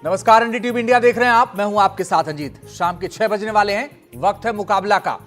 नमस्कार, NDTV India देख रहे हैं आप। मैं हूं आपके साथ अजीत। शाम के 6 बजने वाले हैं, वक्त है मुकाबला का।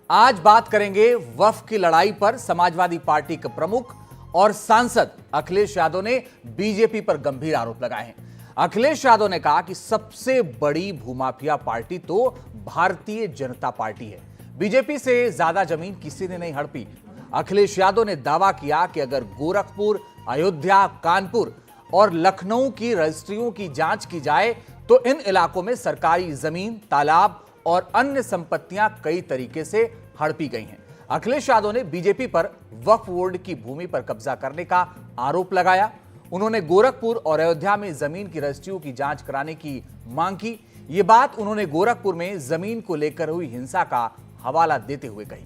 आज बात करेंगे वक्फ की लड़ाई पर। समाजवादी पार्टी के प्रमुख और सांसद अखिलेश यादव ने बीजेपी पर गंभीर आरोप लगाए हैं। अखिलेश यादव ने कहा कि सबसे बड़ी भूमाफिया पार्टी तो भारतीय जनता पार्टी है, बीजेपी से ज्यादा जमीन किसी ने नहीं हड़पी। अखिलेश यादव ने दावा किया कि अगर गोरखपुर, अयोध्या, कानपुर और लखनऊ की रजिस्ट्रियों की जांच की जाए तो इन इलाकों में सरकारी जमीन, तालाब और अन्य संपत्तियां कई तरीके से हड़पी गई हैं। अखिलेश यादव ने बीजेपी पर वक्फ बोर्ड की भूमि पर कब्जा करने का आरोप लगाया। उन्होंने गोरखपुर और अयोध्या में जमीन की रजिस्ट्रियों की जांच कराने की मांग की। यह बात उन्होंने गोरखपुर में जमीन को लेकर हुई हिंसा का हवाला देते हुए कही।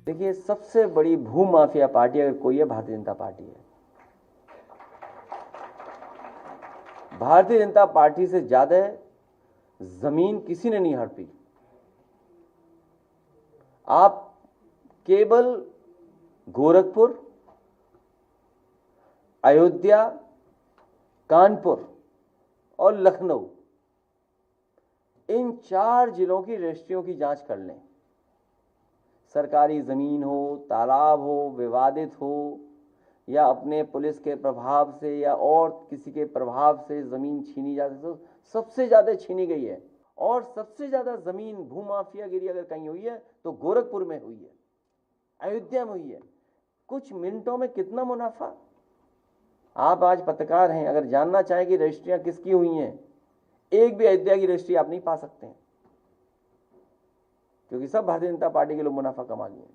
देखिए, सबसे बड़ी भू माफिया पार्टी अगर कोई है, भारतीय जनता पार्टी है। भारतीय जनता पार्टी से ज्यादा जमीन किसी ने नहीं हड़पी। आप केवल गोरखपुर, अयोध्या, कानपुर और लखनऊ, इन 4 जिलों की रजिस्ट्रियों की जांच कर लें। सरकारी जमीन हो, तालाब हो, विवादित हो, या अपने पुलिस के प्रभाव से या और किसी के प्रभाव से जमीन छीनी जाती, तो सबसे ज्यादा छीनी गई है। और सबसे ज्यादा जमीन भूमाफियागिरी अगर कहीं हुई है तो गोरखपुर में हुई है, अयोध्या में हुई है। कुछ मिनटों में कितना मुनाफा। आप आज पत्रकार हैं, अगर जानना चाहें कि रजिस्ट्रियां किसकी हुई हैं, एक भी अयोध्या की रजिस्ट्री आप नहीं पा सकते हैं, क्योंकि सब भारतीय जनता पार्टी के लोग मुनाफा कमा लिए।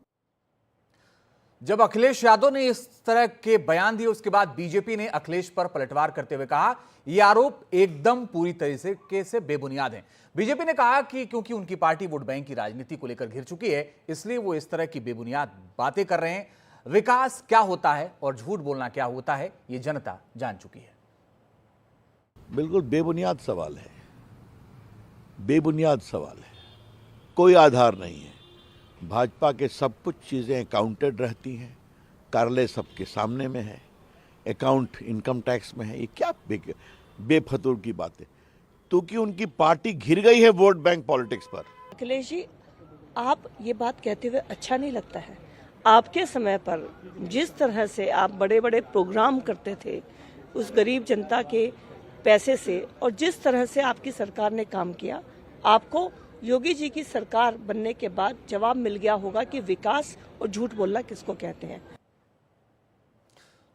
जब अखिलेश यादव ने इस तरह के बयान दिए, उसके बाद बीजेपी ने अखिलेश पर पलटवार करते हुए कहा यह आरोप एकदम पूरी तरीके से बेबुनियाद है। बीजेपी ने कहा कि क्योंकि उनकी पार्टी वोट बैंक की राजनीति को लेकर घिर चुकी है, इसलिए वो इस तरह की बेबुनियाद बातें कर रहे हैं। विकास क्या होता है और झूठ बोलना क्या होता है, ये जनता जान चुकी है। बिल्कुल बेबुनियाद सवाल है, बेबुनियाद सवाल है, कोई आधार नहीं है। भाजपा के सब कुछ चीज़ें अकाउंटेड रहती हैं, कार्यालय सबके सामने में है, अकाउंट इनकम टैक्स में है। ये क्या बेफतूर की बात है, क्योंकि उनकी पार्टी घिर गई है वोट बैंक पॉलिटिक्स पर। अखिलेश जी, आप ये बात कहते हुए अच्छा नहीं लगता है। आपके समय पर जिस तरह से आप बड़े बड़े प्रोग्राम करते थे उस गरीब जनता के पैसे से, और जिस तरह से आपकी सरकार ने काम किया, आपको योगी जी की सरकार बनने के बाद जवाब मिल गया होगा कि विकास और झूठ बोलना किसको कहते हैं।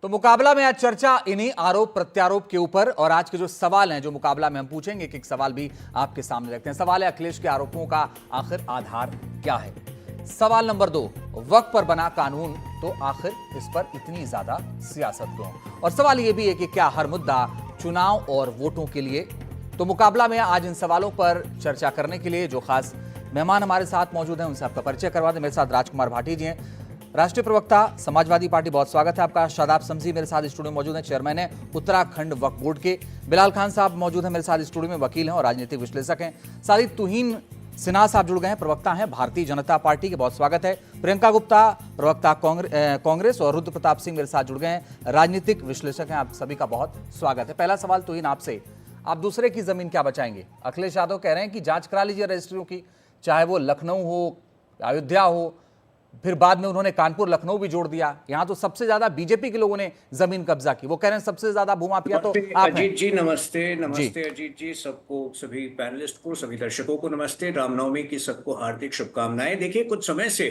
तो मुकाबला में आज चर्चा इन्हीं आरोप प्रत्यारोप के ऊपर, और आज के जो सवाल हैं जो मुकाबला में हम पूछेंगे, एक सवाल भी आपके सामने रखते हैं। सवाल है अखिलेश के आरोपों का आखिर आधार क्या है। सवाल नंबर 2, वक्फ पर बना कानून तो आखिर इस पर इतनी ज्यादा सियासत क्यों। और सवाल यह भी है कि क्या हर मुद्दा चुनाव और वोटों के लिए। तो मुकाबला में आज इन सवालों पर चर्चा करने के लिए जो खास मेहमान हमारे साथ मौजूद हैं, उनसे आपका परिचय करवा दें। मेरे साथ राजकुमार भाटी जी हैं, राष्ट्रीय प्रवक्ता समाजवादी पार्टी, बहुत स्वागत है आपका। शादाब समसी मेरे साथ स्टूडियो में मौजूद हैं, चेयरमैन है उत्तराखंड वक्फ बोर्ड के। बिलाल खान साहब मौजूद हैं मेरे साथ स्टूडियो में, वकील हैं और राजनीतिक विश्लेषक हैं। साथ ही तुहीन सिन्हा साहब जुड़ गए हैं, प्रवक्ता हैं भारतीय जनता पार्टी के, बहुत स्वागत है। प्रियंका गुप्ता, प्रवक्ता कांग्रेस, और रुद्र प्रताप सिंह मेरे साथ जुड़ गए हैं, राजनीतिक विश्लेषक हैं। आप सभी का बहुत स्वागत है। पहला सवाल तुहीन आपसे, आप दूसरे की जमीन क्या बचाएंगे। अखिलेश यादव कह रहे हैं कि जांच करा लीजिए रजिस्ट्रियों की, चाहे वो लखनऊ हो, अयोध्या हो, फिर बाद में उन्होंने कानपुर लखनऊ भी जोड़ दिया। यहां तो सबसे ज्यादा बीजेपी के लोगों ने जमीन कब्जा की। वो कह रहे हैं सबसे ज्यादा भूमाफिया तो आप अजीत जी नमस्ते। नमस्ते अजीत जी, सबको, सभी पैनलिस्ट को, सभी दर्शकों को नमस्ते। रामनवमी की सबको हार्दिक शुभकामनाएं। देखिए, कुछ समय से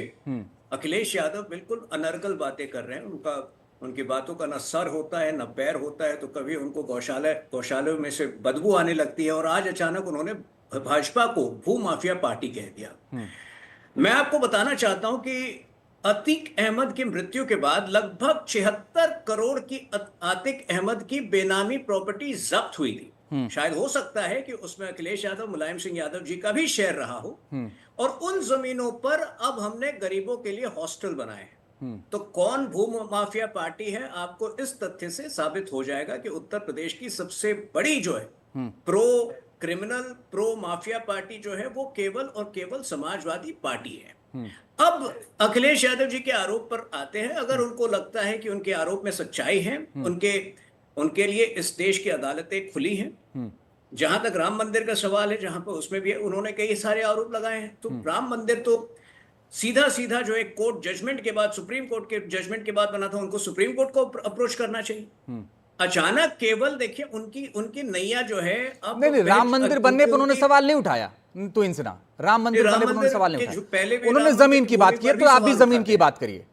अखिलेश यादव बिल्कुल अनर्गल बातें कर रहे हैं। उनकी बातों का न सर होता है न पैर होता है। तो कभी उनको गौशालों में से बदबू आने लगती है, और आज अचानक उन्होंने भाजपा को भूमाफिया पार्टी कह दिया। मैं आपको बताना चाहता हूं कि अतीक अहमद की मृत्यु के बाद लगभग 76 करोड़ की आतिक अहमद की बेनामी प्रॉपर्टी जब्त हुई थी। शायद हो सकता है कि उसमें अखिलेश यादव, मुलायम सिंह यादव जी का भी शेयर रहा हो। और उन जमीनों पर अब हमने गरीबों के लिए हॉस्टल बनाए हैं। तो कौन भूमाफिया पार्टी है, आपको इस तथ्य से साबित हो जाएगा कि उत्तर प्रदेश की सबसे बड़ी जो है pro criminal, pro mafia party जो है, वो केवल और केवल समाजवादी पार्टी है। अब अखिलेश यादव जी के आरोप पर आते हैं। अगर उनको लगता है कि उनके आरोप में सच्चाई है, उनके उनके लिए इस देश की अदालतें खुली हैं। जहां तक राम मंदिर का सवाल है, जहां पर उसमें भी उन्होंने कई सारे आरोप लगाए हैं, तो राम मंदिर तो सीधा सीधा जो एक कोर्ट जजमेंट के बाद, सुप्रीम कोर्ट के जजमेंट के बाद बना था, उनको सुप्रीम कोर्ट को अप्रोच करना चाहिए। अचानक केवल देखिए उनकी उनकी नैया जो है अब नहीं, राम मंदिर बनने पर उन्होंने सवाल नहीं उठाया। तो इनसे राम मंदिर बनने पर उन्होंने सवाल नहीं उठाया, उन्होंने जमीन की बात की है, तो आप भी जमीन की बात करिए।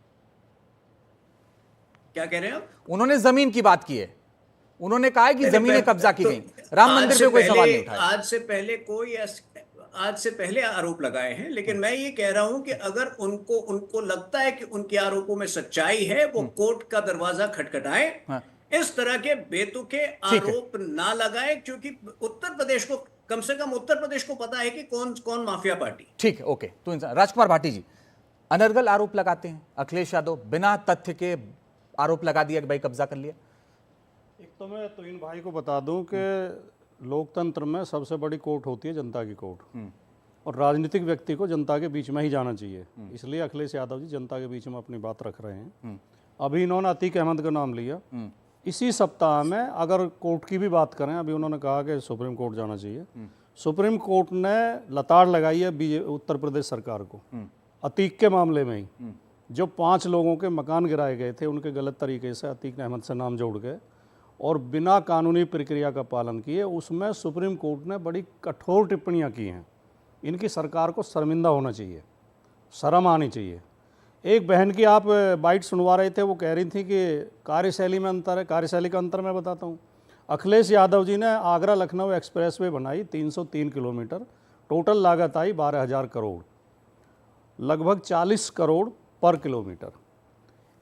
क्या कह रहे हैं आप? उन्होंने जमीन की बात की है, उन्होंने कहा है कि जमीनें कब्जा की गई, राम मंदिर पे कोई सवाल नहीं उठाया। आज से पहले आरोप लगाए हैं, लेकिन मैं ये कह रहा हूं कि अगर उनको लगता है कि उनके आरोपों में सच्चाई है, वो कोर्ट का दरवाजा खटखटाएं। हाँ। इस तरह के बेतुके आरोप ना लगाएं, क्योंकि उत्तर प्रदेश को, कम से कम उत्तर प्रदेश को पता है कि कौन कौन माफिया पार्टी। ठीक है, ओके। तो राजकुमार भाटी जी अनर्गल आरोप लगाते हैं, अखिलेश यादव बिना तथ्य के आरोप लगा दिया कि भाई कब्जा कर लिया। एक तो मैं तो इन भाई को बता दूं कि लोकतंत्र में सबसे बड़ी कोर्ट होती है जनता की कोर्ट, और राजनीतिक व्यक्ति को जनता के बीच में ही जाना चाहिए। इसलिए अखिलेश यादव जी जनता के बीच में अपनी बात रख रहे हैं। अभी इन्होंने अतीक अहमद का नाम लिया, इसी सप्ताह में अगर कोर्ट की भी बात करें, अभी उन्होंने कहा कि सुप्रीम कोर्ट जाना चाहिए। सुप्रीम कोर्ट ने लताड़ लगाई है उत्तर प्रदेश सरकार को अतीक के मामले में ही। जो 5 लोगों के मकान गिराए गए थे उनके गलत तरीके से अतीक अहमद से नाम जोड़ गए और बिना कानूनी प्रक्रिया का पालन किए, उसमें सुप्रीम कोर्ट ने बड़ी कठोर टिप्पणियां की हैं। इनकी सरकार को शर्मिंदा होना चाहिए, शर्म आनी चाहिए। एक बहन की आप बाइट सुनवा रहे थे, वो कह रही थी कि कार्यशैली में अंतर है। कार्यशैली का अंतर मैं बताता हूँ। अखिलेश यादव जी ने आगरा लखनऊ एक्सप्रेसवे बनाई 303 किलोमीटर, टोटल लागत आई 12,000 करोड़, लगभग 40 करोड़ पर किलोमीटर।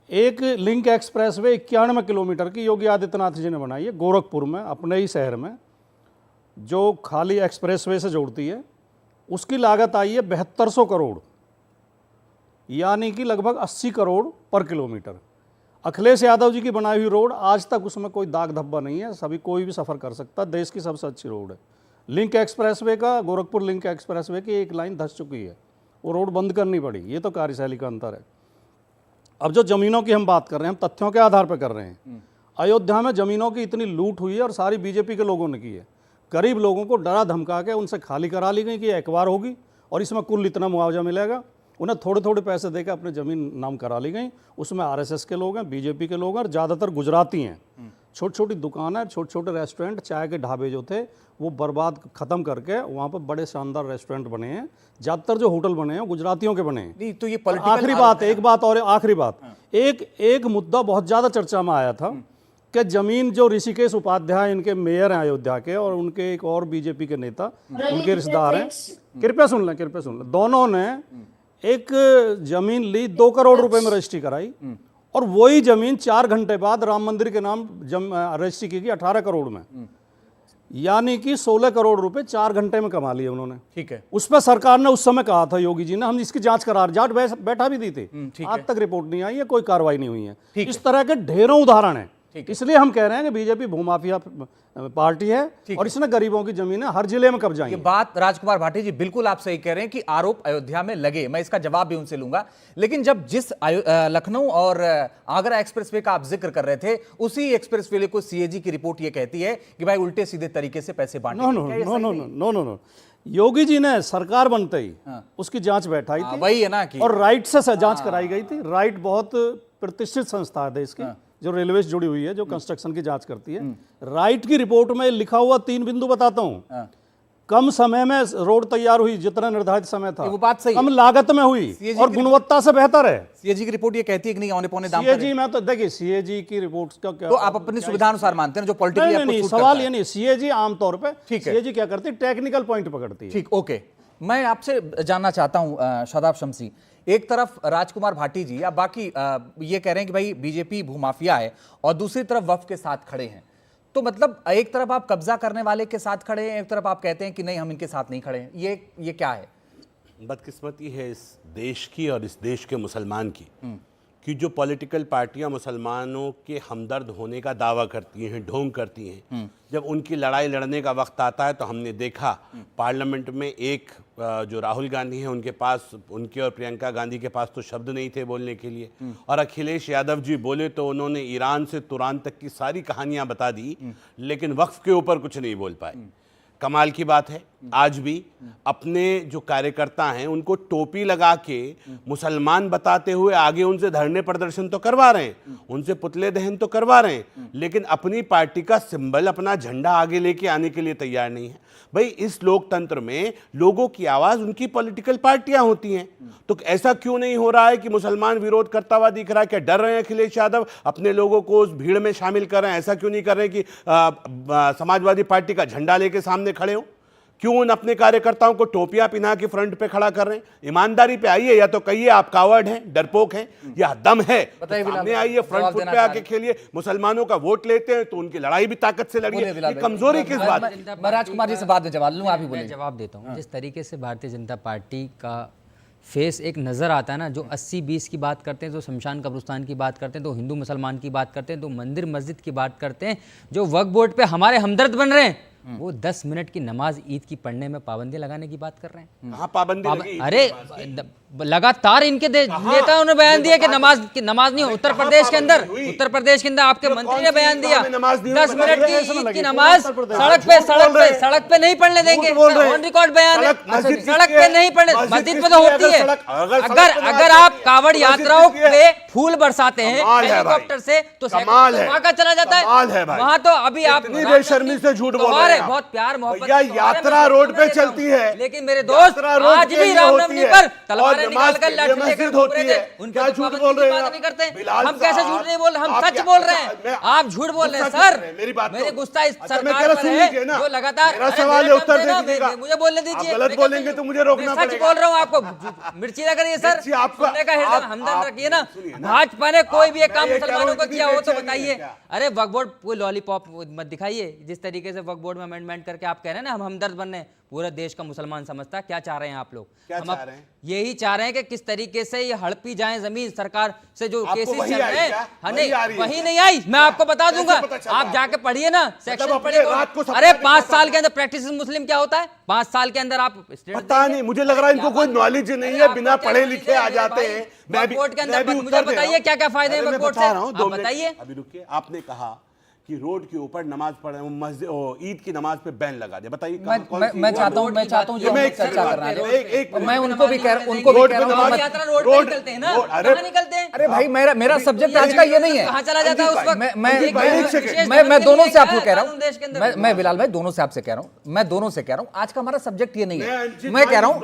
एक लिंक एक्सप्रेसवे 91 किलोमीटर की योगी आदित्यनाथ जी ने बनाई है गोरखपुर में, अपने ही शहर में, जो खाली एक्सप्रेसवे से जोड़ती है। उसकी लागत आई है 7200 करोड़, यानी कि लगभग 80 करोड़ पर किलोमीटर। अखिलेश यादव जी की बनाई हुई रोड आज तक उसमें कोई दाग धब्बा नहीं है, सभी कोई भी सफ़र कर सकता, देश की सबसे अच्छी रोड है। लिंक एक्सप्रेसवे का, गोरखपुर लिंक एक्सप्रेसवे की एक लाइन धंस चुकी है, वो रोड बंद करनी पड़ी। ये तो कार्यशैली का अंतर है। अब जो ज़मीनों की हम बात कर रहे हैं, हम तथ्यों के आधार पर कर रहे हैं। अयोध्या में ज़मीनों की इतनी लूट हुई है और सारी बीजेपी के लोगों ने की है। गरीब लोगों को डरा धमका के उनसे खाली करा ली गई कि एक्वायर होगी और इसमें कुल इतना मुआवजा मिलेगा। उन्हें थोड़े थोड़े पैसे देकर अपनी ज़मीन नाम करा ली गई। उसमें आरएसएस के लोग हैं, बीजेपी के लोग हैं और ज़्यादातर गुजराती हैं। छोटी छोटी दुकानें, छोटे छोटे रेस्टोरेंट, चाय के ढाबे जो थे वो बर्बाद ख़त्म करके वहाँ पर बड़े शानदार रेस्टोरेंट बने हैं। ज़्यादातर जो होटल बने हैं गुजरातियों के बने हैं। नहीं तो ये आखिरी बात, एक बात और आखिरी बात, एक मुद्दा बहुत ज़्यादा चर्चा में आया था कि जमीन जो ऋषिकेश उपाध्याय इनके मेयर हैं अयोध्या के, और उनके एक और बीजेपी के नेता उनके रिश्तेदार हैं, कृपया सुन लें, दोनों ने एक जमीन ली, 2 करोड़ रुपए में रजिस्ट्री कराई, और वही जमीन 4 घंटे बाद राम मंदिर के नाम रजिस्ट्री की गई 18 करोड़ में, यानी कि 16 करोड़ रुपए 4 घंटे में कमा लिए उन्होंने। ठीक है। उस पर सरकार ने उस समय कहा था, योगी जी ने, हम इसकी जांच बैठा भी दी थी, आज तक रिपोर्ट नहीं आई है, कोई कार्रवाई नहीं हुई है। इस तरह के ढेरों उदाहरण हैं। इसलिए हम कह रहे हैं कि बीजेपी भूमाफिया पार्टी है और इसने गरीबों की जमीनें हर जिले में कब्जा की। ये बात राजकुमार भाटी जी बिल्कुल आप सही कह रहे हैं कि आरोप अयोध्या में लगे, मैं इसका जवाब भी उनसे लूंगा। लेकिन जब जिस लखनऊ और आगरा एक्सप्रेसवे का आप जिक्र कर रहे थे, उसी एक्सप्रेसवे को सीएजी की रिपोर्ट ये कहती है कि भाई उल्टे सीधे तरीके से पैसे बांटे। नो, योगी जी ने सरकार बनते ही उसकी जांच बैठाई थी, वही है ना कि, और राइट से जांच कराई गई थी। राइट बहुत प्रतिष्ठित संस्था है देश की, जो रेलवे से जुड़ी हुई है, जो कंस्ट्रक्शन की जांच करती है। राइट की रिपोर्ट में लिखा हुआ 3 बिंदु बताता हूं। कम समय में रोड तैयार हुई, जितना निर्धारित समय था, वो बात सही, कम लागत में हुई और गुणवत्ता से बेहतर है। सीएजी की रिपोर्ट ये कहती है कि नहीं, औने पौने दाम सीएजी में तो देखिए, सीएजी की रिपोर्ट का क्या, तो आप अपनी सुविधा अनुसार मानते हैं जो पॉलिटिकली नहीं, सवाल ये नहीं। सीएजी आमतौर पर, ठीक है, सीएजी क्या करती है, टेक्निकल पॉइंट पकड़ती है। ठीक, ओके। मैं आपसे जानना चाहता हूं शादाब शम्सी, एक तरफ राजकुमार भाटी जी या बाकी ये कह रहे हैं कि भाई बीजेपी भूमाफिया है और दूसरी तरफ वफ के साथ खड़े हैं, तो मतलब एक तरफ आप कब्जा करने वाले के साथ खड़े हैं, एक तरफ आप कहते हैं कि नहीं हम इनके साथ नहीं खड़े हैं, ये क्या है? बदकिस्मती है इस देश की और इस देश के मुसलमान की कि जो पॉलिटिकल पार्टियां मुसलमानों के हमदर्द होने का दावा करती हैं, ढोंग करती हैं, जब उनकी लड़ाई लड़ने का वक्त आता है तो हमने देखा पार्लियामेंट में एक जो राहुल गांधी हैं उनके पास, उनके और प्रियंका गांधी के पास तो शब्द नहीं थे बोलने के लिए, और अखिलेश यादव जी बोले तो उन्होंने ईरान से तुरान तक की सारी कहानियां बता दी, लेकिन वक्फ के ऊपर कुछ नहीं बोल पाए। कमाल की बात है, आज भी अपने जो कार्यकर्ता हैं उनको टोपी लगा के मुसलमान बताते हुए आगे उनसे धरने प्रदर्शन तो करवा रहे हैं, उनसे पुतले दहन तो करवा रहे हैं, लेकिन अपनी पार्टी का सिंबल, अपना झंडा आगे लेके आने के लिए तैयार नहीं है। भाई इस लोकतंत्र में लोगों की आवाज उनकी पॉलिटिकल पार्टियां होती हैं, तो ऐसा क्यों नहीं हो रहा है कि मुसलमान विरोध करता हुआ दिख रहा है? क्या डर रहे हैं अखिलेश यादव अपने लोगों को उस भीड़ में शामिल कर रहे हैं? ऐसा क्यों नहीं कर रहे हैं कि समाजवादी पार्टी का झंडा लेके सामने खड़े हो? क्यों उन अपने कार्यकर्ताओं को टोपियां पिना के फ्रंट पे खड़ा कर रहे हैं? ईमानदारी पे आइए, या तो कहिए आप कावर्ड हैं, डरपोक हैं, या दम है तो सामने आइए, फ्रंट फुट पे आके खेलिए। मुसलमानों का वोट लेते हैं तो उनकी लड़ाई भी ताकत से लड़िए। ये कमजोरी किस बात की? मैं राजकुमार जी से बाद में जवाब लूं, आप ही बोलिए। जवाब देता हूँ। जिस तरीके से भारतीय जनता पार्टी का फेस एक नज़र आता है ना, जो 80-20 की बात करते हैं, तो शमशान कब्रिस्तान की बात करते हैं, तो हिंदू मुसलमान की बात करते हैं, तो मंदिर मस्जिद की बात करते हैं, जो वक्फ बोर्ड पे हमारे हमदर्द बन रहे हैं, वो 10 मिनट की नमाज ईद की पढ़ने में पाबंदी लगाने की बात कर रहे हैं। कहाँ पाबंदी लगी? अरे लगातार इनके नेताओं ने बयान दिया कि नमाज नहीं हो। उत्तर प्रदेश के अंदर आपके मंत्री ने बयान दिया 10 मिनट की ईद की नमाज सड़क पे नहीं पढ़ने देंगे। ऑन रिकॉर्ड बयान है, सड़क पे नहीं पढ़ने, मस्जिद पे तो होती है। अगर आप कावड़ यात्राओं पे फूल बरसाते हैं हेलीकॉप्टर से, तो वहां का चला जाता है। वहां तो अभी आप बेशर्मी से झूठ बोल रहे हैं। बहुत प्यार मोहब्बत, यात्रा रोड पे चलती है, लेकिन मेरे दोस्त आज भी रामनवमी पर तलवारें निकाल कर लाठी लेकर घूम रहे थे। उनका झूठ बोल रहे हैं, नहीं करते। हम कैसे झूठ नहीं बोल रहे, हम सच बोल रहे हैं। आप झूठ बोल रहे हैं सर। मेरे गुस्सा इस सरकार पर है जो लगातार। मेरा सवाल है, उत्तर दीजिएगा। मुझे बोलने दीजिए। गलत बोलेंगे तो मुझे रोकना पड़ेगा। सच बोल रहा हूँ, आपको मिर्ची ना करिए सर। सुनने का हमदर्द रखिए ना। भाजपा ने कोई भी एक काम मुसलमानों को किया हो तो बताइए। अरे वक्फ बोर्ड कोई लॉलीपॉप मत दिखाइए। जिस तरीके से वक्फ बोर्ड में अमेंडमेंट करके आप कह रहे हैं ना हम हमदर्द बनने, पूरे देश का मुसलमान समझता है। क्या चाह रहे हैं आप लोग? यही चाह रहे हैं कि किस तरीके से ये हड़पी जाए जमीन सरकार से, जो केसेस चल रहे हैं। वही नहीं आई, मैं आपको बता दूंगा। आप जाके पढ़िए ना, सेक्शन पढ़िए। अरे 5 साल के अंदर प्रैक्टिस मुस्लिम क्या होता है? 5 साल के अंदर आप पता नहीं, मुझे लग रहा है इनको कोई नॉलेज नहीं है, बिना पढ़े लिखे आ जाते हैं। वक्फ के अंदर मुझे बताइए क्या क्या फायदे हैं वक्फ बोर्ड से, आप बताइए। अभी रुकिए, आपने कहा कि रोड के ऊपर नमाज पढ़े, मस्जिद ईद की नमाज पे बैन लगा दिया। बताइए मैं चाहता हूं जो हम चर्चा कर रहे हैं, मैं उनको भी कह रहा हूं रोड निकलते हैं ना, कहां निकलते हैं? अरे भाई मेरा सब्जेक्ट आज का ये नहीं है। कहां चला जाता है उस वक्त? मैं दोनों से आपको कह रहा हूं, मैं बिलाल भाई दोनों से आपसे कह रहा हूं, मैं दोनों से कह रहा हूं, आज का हमारा सब्जेक्ट ये नहीं है। मैं कह रहा हूं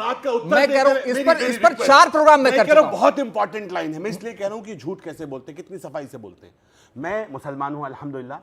इस पर 4 प्रोग्राम में कर चुका हूं। बहुत इंपॉर्टेंट लाइन है, मैं इसलिए कह रहा हूं कि झूठ कैसे बोलते, कितनी सफाई से बोलते हैं। मैं मुसलमान हूं अल्हम्दुलिल्लाह।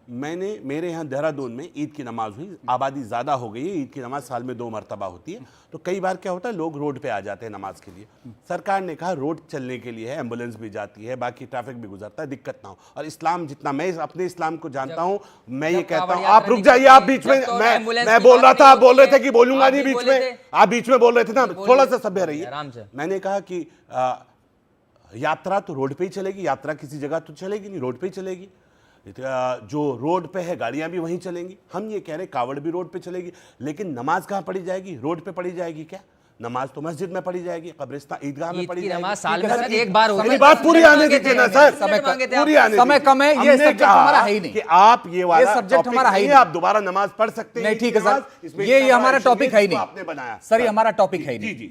मेरे यहाँ देहरादून में ईद की नमाज हुई, आबादी ज्यादा हो गई है, ईद की नमाज साल में 2 मरतबा होती है, तो कई बार क्या होता है लोग रोड पे आ जाते हैं नमाज के लिए। सरकार ने कहा रोड चलने के लिए है, एम्बुलेंस भी जाती है, बाकी ट्रैफिक भी गुजरता है, दिक्कत ना हो। और इस्लाम जितना मैं अपने इस्लाम को जानता हूं, मैं ये कहता हूं, आप रुक जाइए, आप बीच में, मैं बोल रहा था, आप बोल रहे थे कि बोलूंगा नहीं बीच में, आप बीच में बोल रहे थे ना, थोड़ा सा सभ्य रहिए। मैंने कहा कि यात्रा तो रोड पे ही चलेगी, यात्रा किसी जगह तो चलेगी नहीं, रोड पे ही चलेगी। जो रोड पे है गाड़ियां भी वहीं चलेंगी। हम ये कह रहे कावड़ भी रोड पे चलेगी, लेकिन नमाज कहां पढ़ी जाएगी? रोड पे पढ़ी जाएगी क्या? नमाज तो मस्जिद में पढ़ी जाएगी, कब्रिस्तान ईदगाह में पढ़ी जाएगी। साल में सर एक बार होती है। बात पूरी आने दीजिए ना सर, समय कम है, ये सब्जेक्ट हमारा है ही नहीं कि आप ये वाला सब्जेक्ट हमारा है ही नहीं, आप दोबारा नमाज पढ़ सकते हैं। नहीं ठीक है सर, ये हमारा टॉपिक है ही नहीं, आपने बनाया सर, ये हमारा टॉपिक है ही नहीं।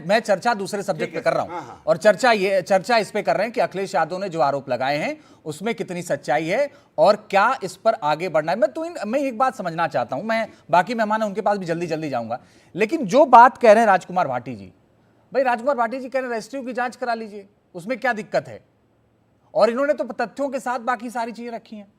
मैं चर्चा दूसरे सब्जेक्ट पे कर रहा हूं, और चर्चा इस पे कर रहे हैं कि अखिलेश यादव ने जो आरोप लगाए हैं उसमें कितनी सच्चाई है और क्या इस पर आगे बढ़ना है। मैं एक बात समझना चाहता हूं, मैं बाकी मेहमान है उनके पास भी जल्दी जाऊंगा, लेकिन जो बात कह रहे हैं राजकुमार भाटी जी, भाई राजकुमार भाटी जी कह रहे हैं रजिस्ट्रियों की जांच करा लीजिए, उसमें क्या दिक्कत है? और इन्होंने तो तथ्यों के साथ बाकी सारी चीजें रखी हैं।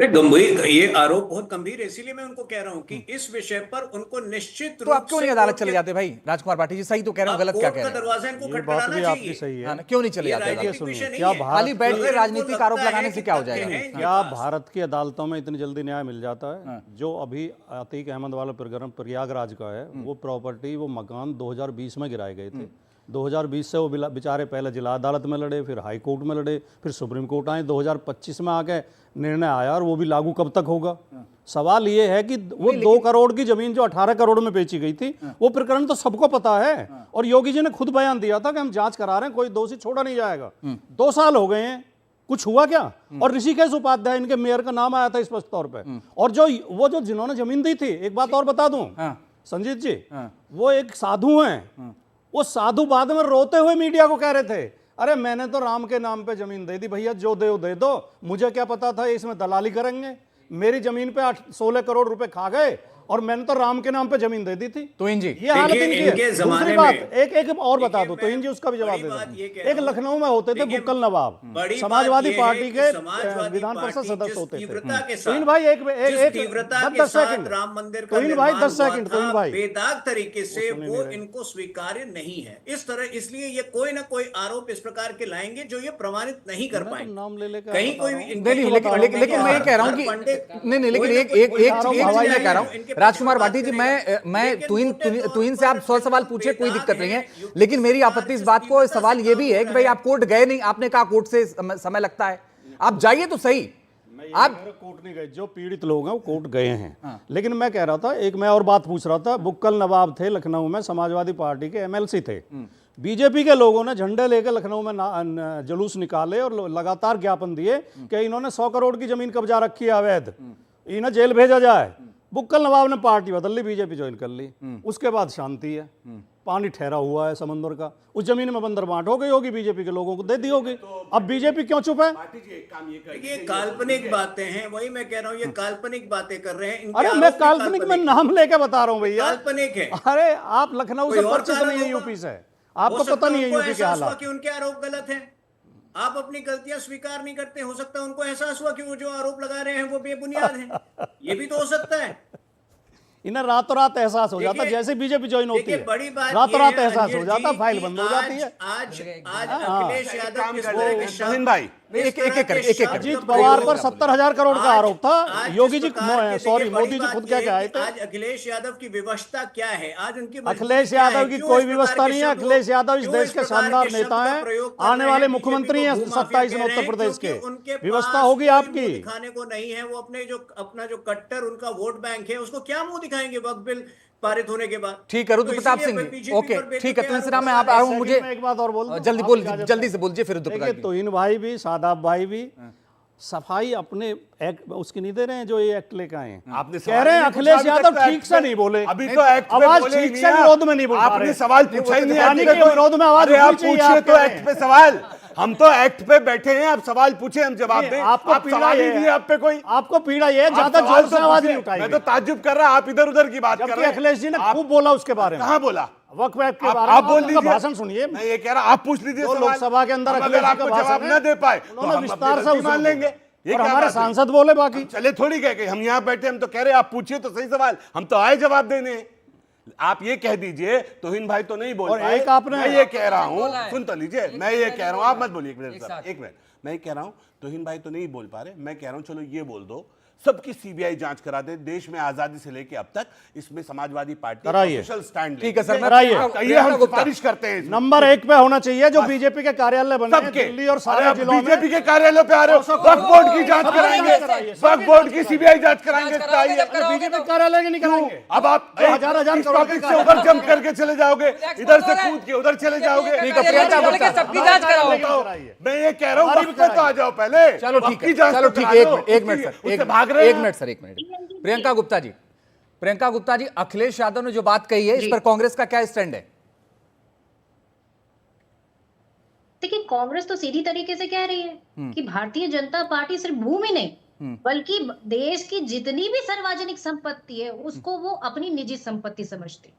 गंभीर, ये आरोप बहुत गंभीर है, इसीलिए मैं उनको कह रहा हूं कि इस विषय पर उनको निश्चित रूप तो आप क्यों नहीं अदालत चले जाते भाई? राजकुमार भाटी जी सही तो कह रहे हो, गलत क्या कह रहे हैं? दरवाजा इनको खटखटाना चाहिए। सही है, क्यों नहीं चले जाते? क्या खाली बैठ के राजनीतिक आरोप लगाने से क्या हो जाएगा? क्या भारत की अदालतों में इतनी जल्दी न्याय मिल जाता है? जो अभी अतीक अहमद वाला प्रकरण प्रयागराज का है, वो प्रॉपर्टी, वो मकान 2020 में गिराए गए थे, 2020 से वो बेचारे पहले जिला अदालत में लड़े, फिर हाई कोर्ट में लड़े, फिर सुप्रीम कोर्ट आए, 2025 में आके निर्णय आया और वो भी लागू कब तक होगा। सवाल ये है कि वो 2 करोड़ की जमीन जो 18 करोड़ में बेची गई थी, वो प्रकरण तो सबको पता है और योगी जी ने खुद बयान दिया था कि हम जांच करा रहे हैं, कोई दोषी छोड़ा नहीं जाएगा। 2 साल हो गए हैं, कुछ हुआ क्या? और ऋषिकेश उपाध्याय इनके मेयर का नाम आया था स्पष्ट तौर पे। और जो जिन्होंने जमीन दी थी, एक बात और बता दूं संजीत जी, वो एक साधु हैं। वो साधु बाद में रोते हुए मीडिया को कह रहे थे, अरे मैंने तो राम के नाम पे जमीन दे दी भैया, जो दे दो, मुझे क्या पता था इसमें दलाली करेंगे। मेरी जमीन पे 16 करोड़ रुपए खा गए और मैंने तो राम के नाम पे जमीन दे दी थी। तो जी ये हालत इनकी है। दूसरी बात एक और बता दो, तो जी उसका भी जवाब दे दो। एक लखनऊ में होते थे बुक्कल नवाब, समाजवादी पार्टी के विधान परिषद सदस्य होते थे। तोइन भाई एक 10 सेकंड, राम मंदिर का तोइन भाई 10 सेकंड, तोइन भाई बेदाग तरीके से वो इनको स्वीकार्य नहीं है इस तरह, इसलिए ये कोई ना कोई आरोप इस प्रकार के लाएंगे जो ये प्रमाणित नहीं कर पाएंगे। नाम ले लेकर कहीं कोई लेकिन मैं ये कह रहा हूं कि नहीं, लेकिन एक चीज मैं कह रहा हूं राजकुमार भाटी जी, मैं तुहिन से आप 100 सवाल पूछे, कोई दिक्कत नहीं है, लेकिन मेरी आपत्ति इस बात को, सवाल ये भी है कि भाई आप कोर्ट गए नहीं, आपने कहा कोर्ट से समय लगता है, आप जाइए तो सही। आप कोर्ट नहीं गए, जो पीड़ित लोग हैं वो कोर्ट गए हैं। लेकिन मैं कह रहा था, एक मैं और बात पूछ रहा था, बुक्कल नवाब थे लखनऊ में, समाजवादी पार्टी के MLC थे। बीजेपी के लोगों ने झंडे लेकर लखनऊ में जुलूस निकाले और लगातार ज्ञापन दिए कि इन्होंने 100 करोड़ की जमीन कब्जा रखी है अवैध, इन्हें जेल भेजा जाए। बुक्कल नवाब ने पार्टी बदल ली, बीजेपी ज्वाइन कर ली, उसके बाद शांति है, पानी ठहरा हुआ है समंदर का, उस जमीन में बंदर बांट हो गई होगी, बीजेपी के लोगों को दे दी होगी। अब बीजेपी क्यों चुप है? ये काल्पनिक बातें हैं, वही मैं कह रहा हूँ, ये काल्पनिक बातें कर रहे हैं। अरे मैं काल्पनिक में नाम लेके बता रहा हूँ भैया, काल्पनिक है। अरे आप लखनऊ से परिचित नहीं है, यूपी से, आपको पता नहीं है यूपी के हालात कि उनके आरोप गलत हैं, आप अपनी गलतियां स्वीकार नहीं करते। हो सकता है उनको एहसास हुआ कि वो जो आरोप लगा रहे हैं वो बेबुनियाद हैं, ये भी तो हो सकता है। इन्हें रातों रात एहसास हो जाता, जैसे बीजेपी ज्वाइन होती है रातों रात एहसास हो जाता, फाइल बंद हो जाती है। आज अखिलेश यादव भाई एक अजीत पवार पर 70,000 करोड़ का आरोप था, योगी जी सॉरी मोदी जी खुद क्या आए थे। आज अखिलेश यादव की व्यवस्था क्या है? आज उनकी अखिलेश यादव की कोई व्यवस्था नहीं है। अखिलेश यादव इस देश के शानदार नेता हैं, आने वाले मुख्यमंत्री हैं 27 में उत्तर प्रदेश के। व्यवस्था होगी आपकी, दिखाने को नहीं है। वो अपना जो कट्टर उनका वोट बैंक है उसको क्या मुंह दिखाएंगे वक्त बिल पारित होने के बाद? ठीक है, रुद्र प्रताप सिंह, ओके ठीक है, तुलसी राम मैं आप आ रहा हूं, मुझे एक बात और बोल, जल्दी से बोलिए फिर रुद्र प्रताप। तोहिन भाई भी, शादाब भाई भी सफाई अपने एक्ट उसकी नहीं दे रहे हैं जो ये एक्ट लेकर आए हैं। आपने कह रहे हैं अखिलेश यादव ठीक से नहीं बोले, अभी तो एक्ट पे आवाज बोले ठीक से विरोध में नहीं बोल पा रहे। आपने सवाल पूछा ही नहीं, यानी कि विरोध में आवाज आप पूछिए तो एक्ट पे सवाल, हम तो एक्ट पे बैठे हैं, आप सवाल पूछे हम जवाब दें। आपको पीड़ा ये है, आप पे कोई आपको पीड़ा ये है, ज्यादा जोर से आवाज नहीं उठाई। मैं तो ताज्जुब कर रहा, आप इधर उधर की बात कर रहे हैं। अखिलेश जी ने खूब बोला उसके बारे में। कहां बोला? वक्फ एक्ट के बारे में आप बोल लीजिए, भाषण सुनिए। मैं ये कह रहा, आप पूछ लीजिए। लोकसभा के अंदर अगर आपको जवाब न दे पाए उन्होंने विस्तार से मान लेंगे। और हमारे सांसद बोले, बाकी चले थोड़ी कह के हम यहाँ बैठे, हम तो कह रहे आप पूछिए तो सही सवाल, हम तो आए जवाब देने। आप ये कह दीजिए तोहिन भाई तो नहीं बोल और पाए, एक आपने मैं ये कह रहा हूँ, सुन तो लीजिए, मैं ये कह रहा हूँ, आप मत बोलिए एक मिनट, मैं ये कह रहा हूँ तोहिन भाई तो नहीं बोल पा रहे, मैं कह रहा हूँ चलो ये बोल दो, सबकी सीबीआई जांच करा दे। देश में आजादी से लेके अब तक इसमें समाजवादी पार्टी ऑफिशियल स्टैंड। ठीक है सर, कराइए, हम सिफारिश करते हैं। नंबर 1 पे होना चाहिए जो बीजेपी के कार्यालय बने हैं दिल्ली और सारे जिलों में। बीजेपी के कार्यालय पे आ रहे हो, वक्फ बोर्ड की जांच कराएंगे, वक्फ बोर्ड की सीबीआई जांच कराएंगे। बीजेपी कार्यालय नहीं कराएंगे। अब आप हजार इस टॉपिक से उधर जंप करके चले जाओगे, इधर से कूद के उधर चले जाओगे। सबकी जांच कराओ। मैं ये कह रहा हूँ वक्त पे तो आ जाओ पहले। चलो ठीक है, चलो ठीक है, एक मिनट सर, एक मिनट। प्रियंका गुप्ता जी, अखिलेश यादव ने जो बात कही है इस पर कांग्रेस का क्या स्टैंड है? देखिए, कांग्रेस तो सीधी तरीके से कह रही है कि भारतीय जनता पार्टी सिर्फ भूमि नहीं बल्कि देश की जितनी भी सार्वजनिक संपत्ति है उसको वो अपनी निजी संपत्ति समझती।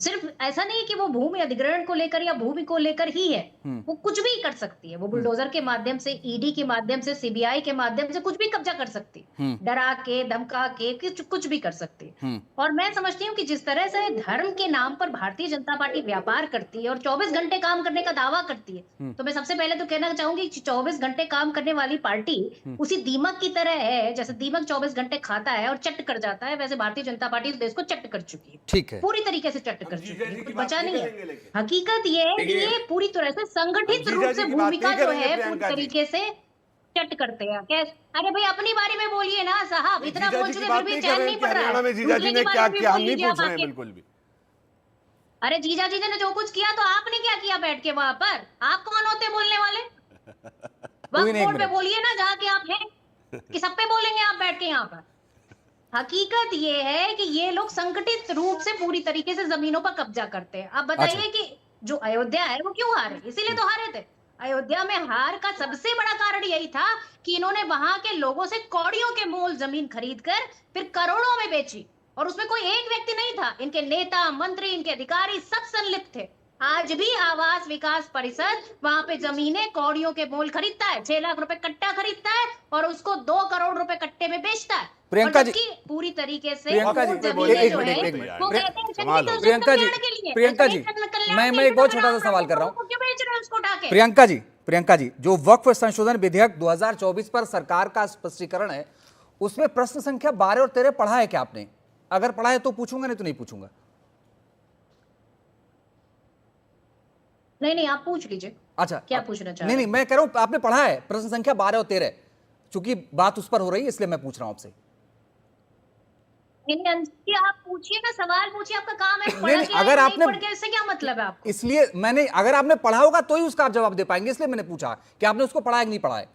सिर्फ ऐसा नहीं है कि वो भूमि अधिग्रहण को लेकर या भूमि को लेकर ही है, वो कुछ भी कर सकती है। वो बुलडोजर के माध्यम से, ईडी के माध्यम से, सीबीआई के माध्यम से कुछ भी कब्जा कर सकती है। डरा के, धमका के, कुछ भी कर सकते हैं। और मैं समझती हूँ कि जिस तरह से धर्म के नाम पर भारतीय जनता पार्टी व्यापार करती है और 24 घंटे काम करने का दावा करती है, तो मैं सबसे पहले तो कहना चाहूंगी कि 24 घंटे काम करने वाली पार्टी उसी दीमक की तरह है। जैसे दीमक 24 घंटे खाता है और चट कर जाता है, वैसे भारतीय जनता पार्टी इस देश को चट कर चुकी है। ठीक है, पूरी तरीके से चट कर चुकी है, कुछ बचा नहीं है। हकीकत ये है कि ये पूरी तरह से संगठित रूप से भूमिका जो है पूरी तरीके से चट करते हैं। अरे भाई अपनी बारे में बोलिए ना साहब, इतना बोल चुके फिर भी चैन नहीं पड़ रहा है। जीजा जी ने क्या किया हम नहीं पूछ रहे हैं बिल्कुल भी। अरे जीजा जी ने जो कुछ किया तो आपने क्या किया बैठ के वहां पर? आप कौन होते बोलने वाले? वक्त बोर्ड पे बोलिए ना जहाँ के आप हैं, कि सब पे बोलेंगे आप बैठ के यहाँ पर? हकीकत ये है कि ये लोग संगठित रूप से पूरी तरीके से जमीनों पर कब्जा करते हैं। अब बताइए कि जो अयोध्या है वो क्यों हारे? इसीलिए तो हारे थे। अयोध्या में हार का सबसे बड़ा कारण यही था कि इन्होंने वहां के लोगों से कौड़ियों के मोल जमीन खरीदकर फिर करोड़ों में बेची, और उसमें कोई एक व्यक्ति नहीं था। इनके नेता, मंत्री, इनके अधिकारी सब संलिप्त थे। आज भी आवास विकास परिषद वहां पे जमीनें कौड़ियों के मोल खरीदता है, 6 लाख रुपए कट्टा खरीदता है और उसको 2 करोड़ रुपए कट्टे में बेचता है। प्रियंका जी, पूरी तरीके से प्रियंका जी, जमीनें जो है वो प्रियंका जी, मैं एक बहुत छोटा सा सवाल कर रहा हूँ। प्रियंका जी, जो वक्फ संशोधन विधेयक 2024 पर सरकार का स्पष्टीकरण है, उसमें प्रश्न संख्या 12 और 13 पढ़ा है क्या आपने? अगर पढ़ा है तो पूछूंगा, नहीं तो नहीं पूछूंगा। नहीं, आप पूछ लीजिए। अच्छा, क्या पूछना चाह रहे हैं? नहीं, मैं कह रहा हूं आपने पढ़ा है प्रश्न संख्या 12 और 13, चूंकि बात उस पर हो रही है इसलिए मैं पूछ रहा हूं आपसे। आप पूछिए ना, सवाल पूछिए, आपका काम है। नहीं, अगर आपने पढ़ के इससे क्या मतलब है आपको? इसलिए मैंने, अगर आपने पढ़ा होगा तो ही उसका आप जवाब दे पाएंगे, इसलिए मैंने पूछा कि आपने उसको पढ़ा है कि नहीं पढ़ा है।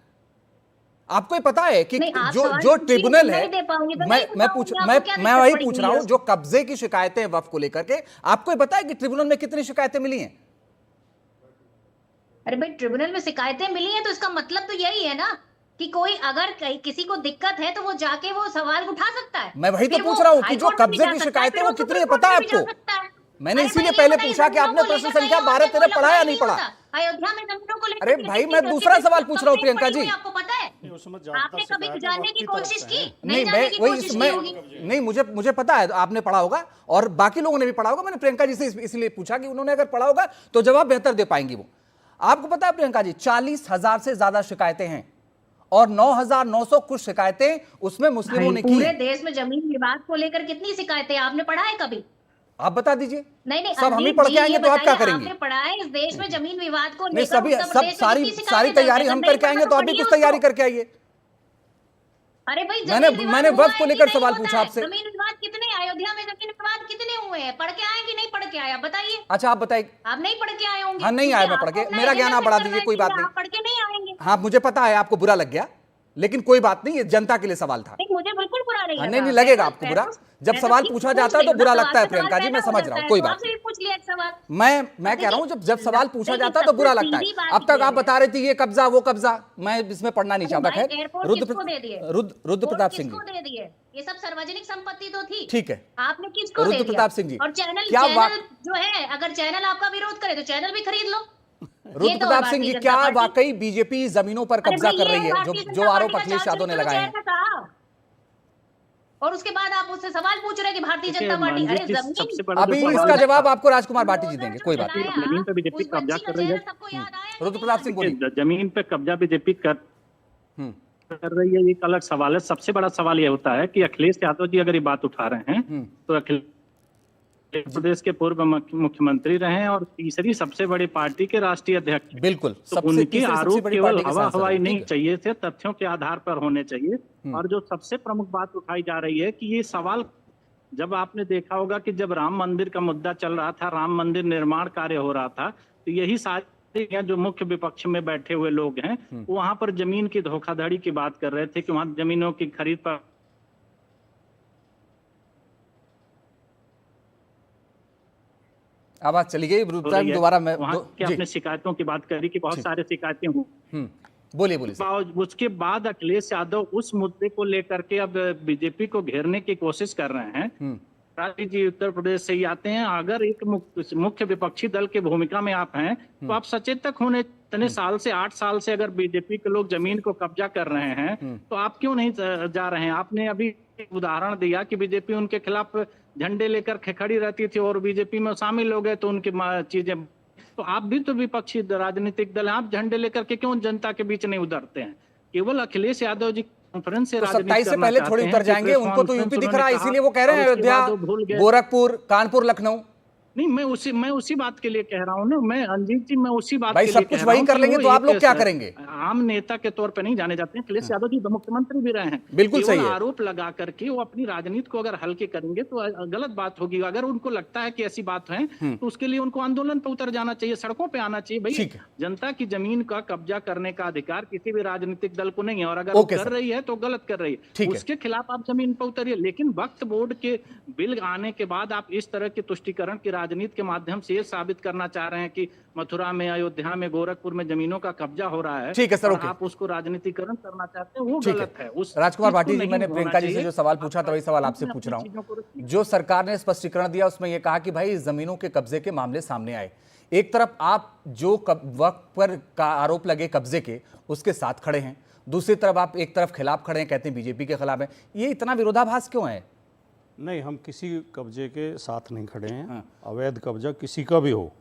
आपको ही पता है कि जो ट्रिब्यूनल है, मैं वही पूछ रहा हूं, जो कब्जे की शिकायतें वक्फ को लेकर के, आपको ही पता है कि ट्रिब्यूनल में कितनी शिकायतें मिली हैं? अरे भाई, ट्रिब्यूनल में शिकायतें मिली हैं तो इसका मतलब तो यही है ना कि कोई अगर किसी को दिक्कत है तो वो जाके वो सवाल उठा सकता है। मैं वही तो पूछ रहा हूँ कि जो कब्जे की शिकायतें वो कितनी है, पता है आपको? मैंने इसीलिए पहले पूछा कि आपने प्रश्न संख्या 12-13 पढ़ा या नहीं पढ़ा? अयोध्या में जमीनों को लेकर, अरे भाई, मैं दूसरा सवाल पूछ रहा हूँ प्रियंका जी। आपको पता है, आपने कभी जानने की कोशिश की? नहीं, मुझे पता है, आपने पढ़ा होगा और बाकी लोगों ने भी पढ़ा होगा। मैंने प्रियंका जी से इसलिए पूछा कि उन्होंने अगर पढ़ा होगा तो जवाब बेहतर दे पाएंगी वो। आपको पता है प्रियंका जी, 40,000 से ज्यादा शिकायतें हैं और 9,900 कुछ शिकायतें उसमें मुस्लिमों ने की। पूरे देश में जमीन विवाद को लेकर कितनी शिकायतें आपने पढ़ा है कभी? आप बता दीजिए। नहीं, सब हम ही पढ़ के आएंगे तो आप क्या करेंगे? आपने पढ़ा है इस देश में जमीन विवाद को लेकर? सब सारी तैयारी हम करके आएंगे तो आप भी कुछ तैयारी करके आइए। अरे भाई, मैंने वक्फ को लेकर सवाल पूछा आपसे। जमीन विवाद कितने, अयोध्या में जमीन विवाद कितने हुए हैं? पढ़ के आए कि नहीं पढ़ के आए? आप बताइए। अच्छा, आप बताइए। आप नहीं पढ़ के आए होंगे। हाँ, नहीं आया मैं पढ़ के, मेरा ज्ञान आप बढ़ा दीजिए, कोई बात नहीं। आप पढ़ के नहीं आएंगे। हाँ, मुझे पता है आपको बुरा लग गया, लेकिन कोई बात नहीं, ये जनता के लिए सवाल था। मुझे बिल्कुल बुरा नहीं लगा। नहीं लगेगा आपको बुरा, जब सवाल पूछा जाता है तो बुरा लगता है प्रियंका जी, मैं समझ रहा हूँ, कोई बात नहीं। मैं कह रहा हूँ जब सवाल पूछा जाता है तो बुरा लगता है। अब तक आप बता रहे थे ये कब्जा वो कब्जा, मैं इसमें पढ़ना नहीं चाहता। खैर, रुद्र प्रताप सिंह जी, ये सब सार्वजनिक संपत्ति तो थी, ठीक है, आपने किसको रुद्र प्रताप सिंह जी, और चैनल जो है, अगर चैनल आपका विरोध करे तो चैनल भी खरीद लो। रुद्र प्रताप सिंह जी, क्या वाकई बीजेपी जमीनों पर कब्जा कर रही है, जो आरोप अखिलेश यादव ने लगाए हैं? और उसके बाद आप उससे सवाल पूछ रहे हैं कि भारतीय जनता पार्टी, अरे जमीन, अभी इसका जवाब आपको राजकुमार बाटी जी देंगे, कोई बात नहीं। जमीन पे बीजेपी कब्जा कर रही है, रुद्र प्रताप सिंह बोलिए। जमीन पे कब्जा बीजेपी कर रही है, एक अलग सवाल है। सबसे बड़ा सवाल ये होता है कि अखिलेश यादव जी अगर ये बात उठा रहे हैं तो अखिलेश प्रदेश के पूर्व मुख्यमंत्री रहे हैं और तीसरी सबसे बड़ी पार्टी के राष्ट्रीय अध्यक्ष। बिल्कुल, तो उनके आरोप केवल हवाई नहीं चाहिए थे, तथ्यों के आधार पर होने चाहिए। और जो सबसे प्रमुख बात उठाई जा रही है कि ये सवाल, जब आपने देखा होगा कि जब राम मंदिर का मुद्दा चल रहा था, राम मंदिर निर्माण कार्य हो रहा था, तो यही सारे जो मुख्य विपक्ष में बैठे हुए लोग हैं वहां पर जमीन की धोखाधड़ी की बात कर रहे थे कि वहां जमीनों की खरीद पर आवाज चली गई, दोबारा मैं अपने शिकायतों की बात करी कि बहुत सारे शिकायतें हुई। बोलिए। उसके बाद अखिलेश यादव उस मुद्दे को लेकर के अब बीजेपी को घेरने की कोशिश कर रहे हैं राजी जी उत्तर प्रदेश से ही आते हैं। अगर एक मुख्य विपक्षी दल के भूमिका में आप हैं तो आप सचेतक होने, इतने साल से 8 साल से अगर बीजेपी के लोग जमीन को कब्जा कर रहे हैं तो आप क्यों नहीं जा रहे हैं? आपने अभी उदाहरण दिया कि बीजेपी उनके खिलाफ झंडे लेकर खड़ी रहती थी और बीजेपी में शामिल हो गए तो उनकी चीजें, तो आप भी तो विपक्षी राजनीतिक दल हैं, आप झंडे लेकर के क्यों जनता के बीच नहीं उतरते हैं? केवल अखिलेश यादव जी कॉन्फ्रेंस से तो 27 से पहले थोड़ी उतर जाएंगे, उनको तो यूपी दिख रहा है, इसीलिए वो कह रहे हैं अयोध्या, गोरखपुर, कानपुर, लखनऊ। नहीं, मैं उसी बात के लिए कह रहा हूँ ना, मैं अंजीत जी, मैं उसी बात भाई के सब लिए कुछ वही कर लेंगे तो आप लोग क्या करेंगे? आम नेता के तौर पे नहीं जाने जाते हैं। अखिलेश यादव जी मुख्यमंत्री भी रहे हैं। बिल्कुल सही है। आरोप लगा करके वो अपनी राजनीति को अगर हल्के करेंगे तो गलत बात होगी। अगर उनको लगता है कि ऐसी बात है तो उसके लिए उनको आंदोलन पे उतर जाना चाहिए, सड़कों पे आना चाहिए। भाई जनता की जमीन का कब्जा करने का अधिकार किसी भी राजनीतिक दल को नहीं है, और अगर वो कर रही है तो गलत कर रही है, उसके खिलाफ आप जमीन पर उतरिए। लेकिन वक्फ बोर्ड के बिल आने के बाद आप इस तरह के तुष्टीकरण की राजनीति के माध्यम से ये साबित करना चाह रहे हैं कि मथुरा में, अयोध्या में, गोरखपुर में जमीनों का कब्जा हो रहा है। ठीक है सर, ओके। आप उसको राजनीतिकरण करना चाहते हैं, वो गलत है। राजकुमार भाटी जी, मैंने प्रियंका जी से जो सवाल पूछा था वही सवाल आपसे पूछ रहा हूं। जो सरकार ने स्पष्टीकरण दिया उसमें यह कहा कि भाई जमीनों के कब्जे के मामले सामने आए, एक तरफ आप जो वक्त पर का आरोप लगे कब्जे के उसके साथ खड़े हैं, दूसरी तरफ आप एक तरफ खिलाफ खड़े हैं, कहते हैं बीजेपी के खिलाफ है। ये इतना विरोधाभास क्यों है? नहीं, हम किसी कब्जे के साथ नहीं खड़े हैं। अवैध कब्जा किसी का भी हो,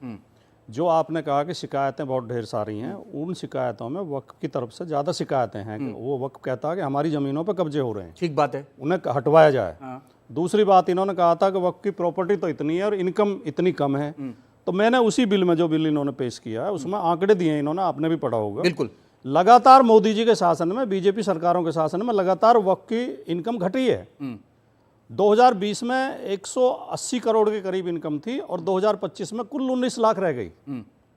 जो आपने कहा कि शिकायतें बहुत ढेर सारी हैं, उन शिकायतों में वक्फ की तरफ से ज़्यादा शिकायतें हैं कि वो वक्फ कहता है कि हमारी ज़मीनों पर कब्जे हो रहे हैं। ठीक बात है, उन्हें हटवाया जाए। दूसरी बात, इन्होंने कहा था कि वक्फ की प्रॉपर्टी तो इतनी है और इनकम इतनी कम है। तो मैंने उसी बिल में, जो बिल इन्होंने पेश किया है, उसमें आंकड़े दिए इन्होंने, आपने भी पढ़ा होगा। बिल्कुल। लगातार मोदी जी के शासन में, बीजेपी सरकारों के शासन में लगातार वक्फ की इनकम घटी है। 2020 में 180 करोड़ के करीब इनकम थी और 2025 में कुल 19 लाख रह गई।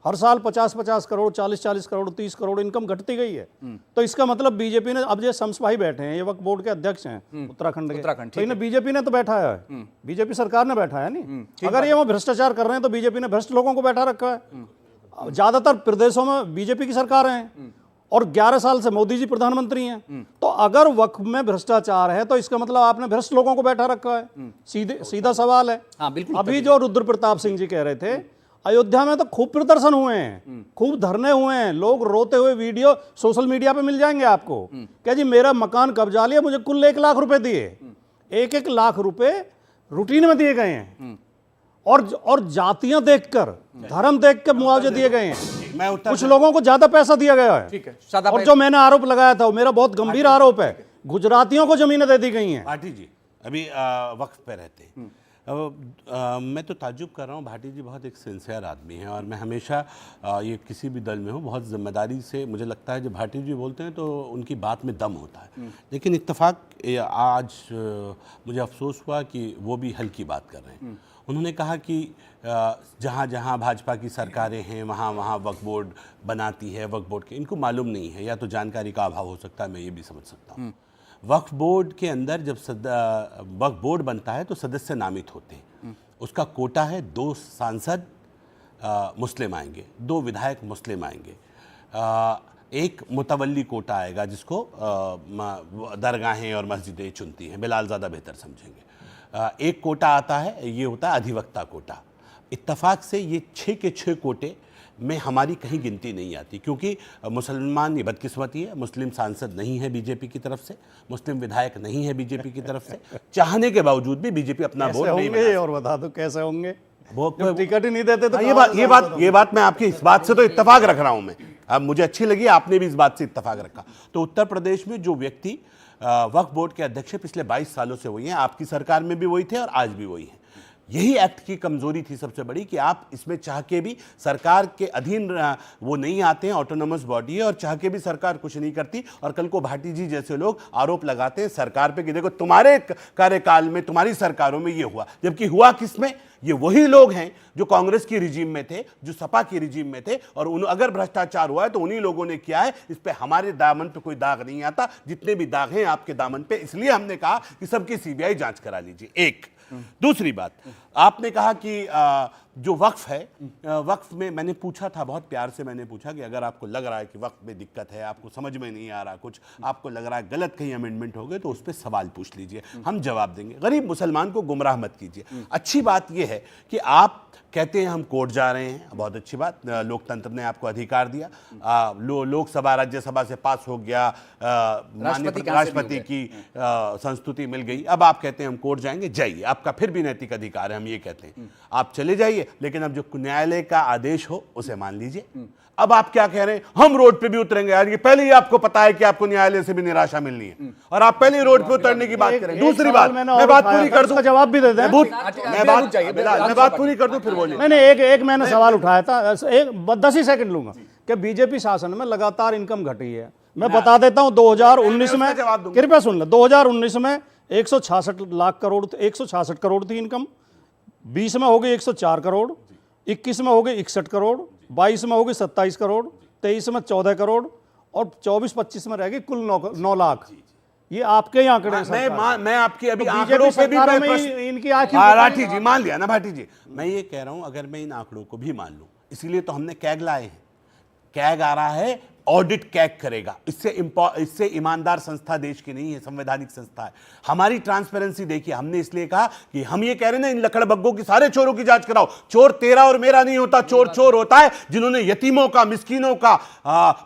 हर साल 50-50 करोड़, 40-40 करोड़, 30 करोड़ इनकम घटती गई है। तो इसका मतलब बीजेपी ने, अब जो शम्स भाई बैठे हैं, ये वक्फ बोर्ड के अध्यक्ष हैं उत्तराखंड के, तो इन्हें बीजेपी ने तो बैठाया है, बीजेपी सरकार ने बैठाया नहीं। अगर ये वो भ्रष्टाचार कर रहे हैं तो बीजेपी ने भ्रष्ट लोगों को बैठा रखा है। ज्यादातर प्रदेशों में बीजेपी की सरकार है और 11 साल से मोदी जी प्रधानमंत्री हैं। तो अगर वक्फ में भ्रष्टाचार है तो इसका मतलब आपने भ्रष्ट लोगों को बैठा रखा है। सीधा सवाल है। अभी जो रुद्र प्रताप सिंह जी कह रहे थे, अयोध्या में तो खूब प्रदर्शन हुए हैं, खूब धरने हुए हैं, लोग रोते हुए वीडियो सोशल मीडिया पे मिल जाएंगे आपको। क्या जी मेरा मकान कब्जा लिया, मुझे कुल 1 लाख रुपए दिए, 1-1 लाख रुपए रूटीन में दिए गए हैं और जातियां देखकर, धर्म देखकर मुआवजे दिए गए हैं। कुछ लोगों को ज्यादा पैसा दिया गया है। ठीक है। और जो मैंने आरोप लगाया था वो मेरा बहुत गंभीर आरोप है, गुजरातियों को जमीनें दे दी गई हैं। भाटी जी अभी वक्फ पे रहते हैं। मैं तो ताज्जुब कर रहा हूँ, भाटी जी बहुत एक सिंसियर आदमी हैं और मैं हमेशा ये किसी भी दल में हूँ बहुत जिम्मेदारी से, मुझे लगता है जब भाटी जी बोलते हैं तो उनकी बात में दम होता है। लेकिन इत्तेफाक आज मुझे अफसोस हुआ कि वो भी हल्की बात कर रहे हैं। उन्होंने कहा कि जहाँ जहाँ भाजपा की सरकारें हैं वहाँ वहाँ वक्फ बोर्ड बनाती है, वक्फ बोर्ड के इनको मालूम नहीं है या तो जानकारी का अभाव हो सकता है, मैं ये भी समझ सकता हूँ। वक्फ बोर्ड के अंदर जब वक्फ बोर्ड बनता है तो सदस्य नामित होते हैं, उसका कोटा है 2 सांसद मुस्लिम आएंगे, 2 विधायक मुस्लिम आएंगे, एक मुतवल्ली कोटा आएगा जिसको दरगाहें और मस्जिदें चुनती हैं, बिलाल ज़्यादा बेहतर समझेंगे। एक कोटा आता है, ये होता है अधिवक्ता कोटा। इत्तफाक से ये 6 के 6 कोटे में हमारी कहीं गिनती नहीं आती, क्योंकि मुसलमान, ये बदकिस्मती है, मुस्लिम सांसद नहीं है बीजेपी की तरफ से, मुस्लिम विधायक नहीं है बीजेपी की तरफ से, चाहने के बावजूद भी बीजेपी अपना वोट नहीं बना। और बता दो कैसे होंगे, वो टिकट ही नहीं देते तो ये बात मैं आपकी इस बात से तो इत्तेफाक रख रहा हूं मैं, अब मुझे अच्छी लगी, आपने भी इस बात से इत्तेफाक रखा। तो उत्तर प्रदेश में जो व्यक्ति वक्फ बोर्ड के अध्यक्ष पिछले 22 सालों से वही हैं, आपकी सरकार में भी वही थे और आज भी वही हैं। यही एक्ट की कमजोरी थी सबसे बड़ी कि आप इसमें चाह के भी सरकार के अधीन वो नहीं आते हैं, ऑटोनोमस बॉडी है और चाह के भी सरकार कुछ नहीं करती। और कल को भाटी जी जैसे लोग आरोप लगाते हैं सरकार पे कि देखो तुम्हारे कार्यकाल में, तुम्हारी सरकारों में ये हुआ, जबकि हुआ किसमें? ये वही लोग हैं जो कांग्रेस की रिजीम में थे, जो सपा की रिजीम में थे, और अगर भ्रष्टाचार हुआ है तो उन्हीं लोगों ने किया है। इस पे हमारे दामन पे कोई दाग नहीं आता, जितने भी दाग हैं आपके दामन पे, इसलिए हमने कहा कि सबकी सीबीआई जांच करा लीजिए। एक दूसरी बात, आपने कहा कि जो वक्फ है, वक्फ में मैंने पूछा था, बहुत प्यार से मैंने पूछा कि अगर आपको लग रहा है कि वक्फ में दिक्कत है, आपको समझ में नहीं आ रहा, कुछ आपको लग रहा है गलत कहीं अमेंडमेंट हो गए, तो उस पर सवाल पूछ लीजिए, हम जवाब देंगे। गरीब मुसलमान को गुमराह मत कीजिए। अच्छी बात यह है कि आप कहते हैं हम कोर्ट जा रहे हैं, बहुत अच्छी बात, लोकतंत्र ने आपको अधिकार दिया, लोकसभा राज्यसभा से पास हो गया, राष्ट्रपति की संस्तुति मिल गई, अब आप कहते हैं हम कोर्ट जाएंगे, जाइए, आपका फिर भी नैतिक अधिकार है, हम ये कहते हैं, आप चले जाइए, लेकिन अब जो न्यायालय का आदेश हो उसे मान लीजिए। अब आप क्या कह रहे हैं, हम रोड पे भी उतरेंगे, यार ये पहले ही आपको पता है कि आपको न्यायालय से भी निराशा मिलनी है और आप पहले ही रोड पे उतरने की बात करें। दूसरी बात, मैं बात पूरी कर दूं, जवाब भी दे दें, मैं बात पूरी कर दूं फिर बोलिए। मैंने सवाल उठाया था, 10 ही सेकंड लूंगा, कि बीजेपी शासन में लगातार इनकम घटी है। मैं बता देता हूं 2019 में, कृपया सुन ले, 2019 में 166 लाख करोड़, 166 करोड़ थी इनकम, 20 में हो गई 104 करोड़, 21 में हो गई 61 करोड़, 22 में हो गई 27 करोड़, 23 में 14 करोड़ और 24-25 में रह गई कुल 9 लाख। ये आपके ही आंकड़े हैं। मैं आपकी अभी आंकड़ों पे भी इनकी आंखें, राठी जी मान लिया ना, भाटी जी, मैं ये कह रहा हूं अगर मैं इन आंकड़ों को भी मान लूं, इसीलिए तो हमने कैग लाए हैं। कैग आ रहा है, ऑडिट कैग करेगा, इससे ईमानदार संस्था देश की नहीं है, संवैधानिक संस्था है। हमारी ट्रांसपेरेंसी देखिए, हमने इसलिए कहा कि हम ये कह रहे हैं ना, इन लकड़बग्गों की सारे चोरों की जांच कराओ। चोर तेरा और मेरा नहीं होता, चोर चोर होता है जिन्होंने यतीमों का, मिस्कीनों का,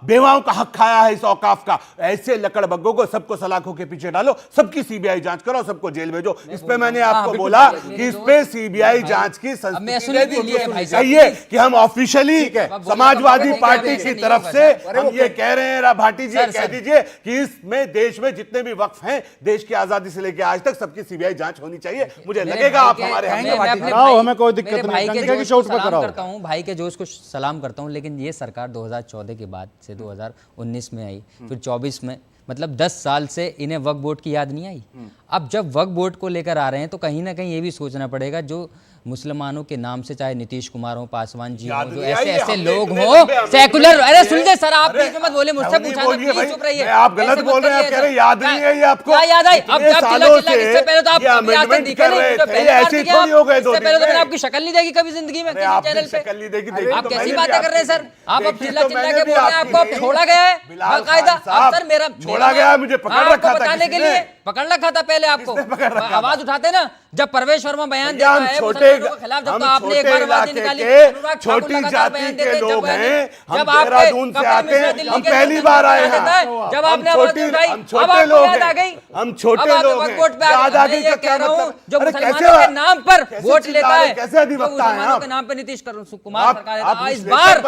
बेवाओं का हक खाया है इस औकाफ का। ऐसे लकड़बग्गों को सबको सलाखों के पीछे डालो, सबकी सीबीआई जांच कराओ, सबको जेल भेजो। इस पे मैंने आपको बोला कि इस पे सीबीआई जांच की संस्कृति चाहिए कि हम ऑफिशियली समाजवादी पार्टी की तरफ से ये कह रहे हैं। भाटी जी कह दीजिए कि इसमें देश में जितने भी वक्फ हैं, देश की आजादी से लेकर आज तक, सबकी सीबीआई जांच होनी चाहिए। मुझे लगेगा आप हमारे हमें कोई दिक्कत नहीं, भाई के जोश को सलाम करता हूं, लेकिन ये सरकार 2014 के बाद से 2019 में आई, फिर 24 में, मतलब 10 साल से इन्हें वक्फ बोर्ड की याद नहीं आई। अब जब वक्फ बोर्ड को लेकर आ रहे हैं तो कहीं ना कहीं ये भी सोचना पड़ेगा, जो मुसलमानों के नाम से, चाहे नीतीश कुमार हो, पासवान जी हो, जो ऐसे लोग हो सेकुलर, अरे सुन ले सर, आप बीच में मत बोले, मुझसे पूछा तो प्लीज चुप रहिए। आप गलत बोल रहे हैं, आप कह रहे हैं याद नहीं है ये आपको। क्या याद आई? अब जब चिल्ला इससे पहले तो आप आकर दिखे नहीं, ऐसे थोड़ी हो गए, इससे पहले तो मैंने आपकी शक्ल नहीं देखी कभी जिंदगी में किसी चैनल पे। आप कैसी बातें कर रहे हैं सर? आप अब चिल्ला के बोल रहे हैं, आपको अब छोड़ा गया है बाकायदा। अब सर मेरा छोड़ा गया, मुझे पकड़ रखा था, बताने के लिए पकड़ रखा था पहले आपको, आवाज उठाते ना जब परवेश वर्मा बयान देता है छोटे खिलाफ, जब आपने एक बार आवाज निकाली, छोटी जाति के लोग हैं, हम देहरादून से आते हैं, हम पहली बार आए हैं, जब आपने आवाज उठाई, हम छोटे लोग हैं, हम छोटे लोग हैं, याद आ गई। कह रहा हूं जो मुसलमानों के नाम पर वोट लेता है, कैसे अधिवक्ता हैं आप? के नाम पर नीतीश कुमार सरकार है, इस बार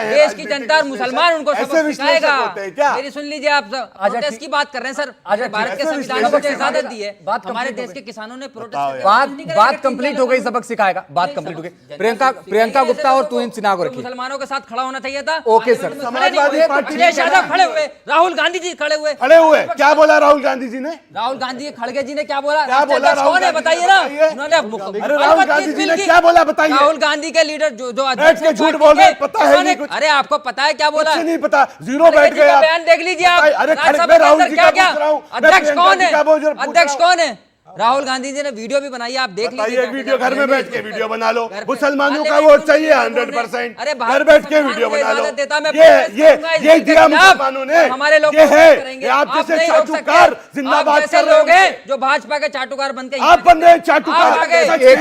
देश की जनता और मुसलमान उनको सबक सिखाएगा। मेरी सुन लीजिए, आप प्रोटेस्ट की बात कर रहे हैं सर, भारत के संविधान ने मुझे इजाजत दी है, हमारे देश के किसानों ने प्रोटेस्ट, बात कंप्लीट हो गई, सबक सिखाएगा, बात कंप्लीट हो गई। प्रियंका गुप्ता और तुहिन सिन्हा को रखिए। मुसलमानों के साथ खड़ा होना चाहिए था। Okay sir. Samajwadi party Akhilesh Yadav खड़े हुए, राहुल गांधी जी खड़े हुए, क्या बोला राहुल गांधी जी ने? राहुल गांधी खड़गे जी ने क्या बोला? कौन है बताइए ना? राहुल गांधी जी ने क्या बोला बताइए? राहुल गांधी के लीडर जो अध्यक्ष के झूठ बोल रहे, पता है नहीं कुछ? अरे आपको पता है क्या बोला? नहीं पता, जीरो बैठ गए आप। बयान देख लीजिए आप। अरे राहुल जी का पूछ रहा हूं, अध्यक्ष कौन है? अध्यक्ष कौन है? राहुल गांधी जी ने वीडियो भी बनाई, आप देख लीजिए। वीडियो घर में बैठ के वीडियो बना लो, मुसलमानों का वोट चाहिए 100%। अरे घर बैठ के वीडियो बना लो। ये दिया मुसलमानों ने, हमारे लोग ये है आप जैसे चाटुकार जिंदाबाद कर लोग हैं जो भाजपा के चाटुकार बनके आप बन रहे हैं चाटुकार। एक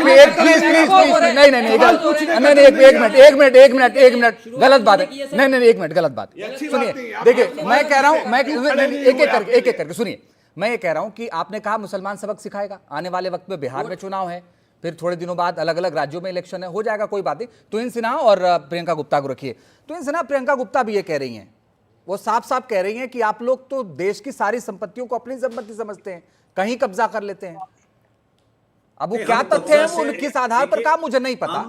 मिनट, गलत बात है। नहीं, एक मिनट, गलत बात। सुनिए, देखिए, मैं कह रहा हूं, एक एक करके सुनिए। मैं ये कह रहा हूं कि आपने कहा मुसलमान सबक सिखाएगा, आने वाले वक्त में बिहार में चुनाव है, फिर थोड़े दिनों बाद अलग अलग राज्यों में इलेक्शन है, हो जाएगा, कोई बात नहीं। तुहिन सिन्हा और प्रियंका गुप्ता को रखिए। तुहिन सिन्हा, प्रियंका गुप्ता भी ये कह रही हैं, वो साफ साफ कह रही हैं कि आप लोग तो देश की सारी संपत्तियों को अपनी संपत्ति समझते हैं, कहीं कब्जा कर लेते हैं। अब वो क्या तथ्य है, वो किस आधार पर कहा, मुझे नहीं पता।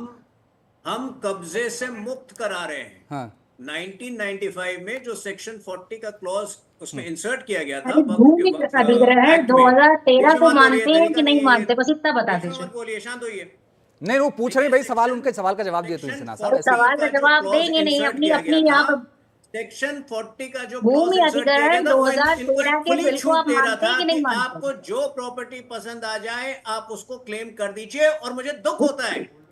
हम कब्जे से मुक्त करा रहे हैं। हाँ। 1995 में जो सेक्शन 40 का क्लॉज उसमें इंसर्ट किया गया था, भूमि अधिग्रहण 2013 को मानते हैं कि नहीं मानते, बस इतना बता दीजिए। बोलिए, शांत होइए। नहीं, वो पूछ रही भाई सवाल, उनके सवाल का जवाब दिए तुहिन सिन्हा साहब। सवाल का जवाब देंगे नहीं, अपनी यहाँ पर सेक्शन 40 का जो भूमि अधिग्रहण 2013 के बिल को आप मानते हैं कि नहीं मानते? आपको जो प्रॉपर्टी पसंद आ जाए आप उसको क्लेम कर दीजिए, और मुझे दुख होता है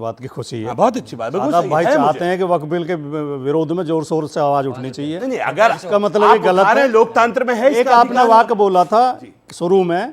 बात की खुशी है। बहुत अच्छी बात, बिल्कुल आदाब सही भाई है चाहते मुझे। हैं कि वक्फ बिल के विरोध में जोर शोर से आवाज उठनी चाहिए। नहीं, अगर इसका मतलब आप ये गलत उठा रहे है। हैं, लोकतंत्र में है एक इसका आपने अधिकार। वाक्य बोला था शुरू में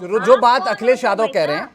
जो बात अखिलेश यादव कह रहे हैं,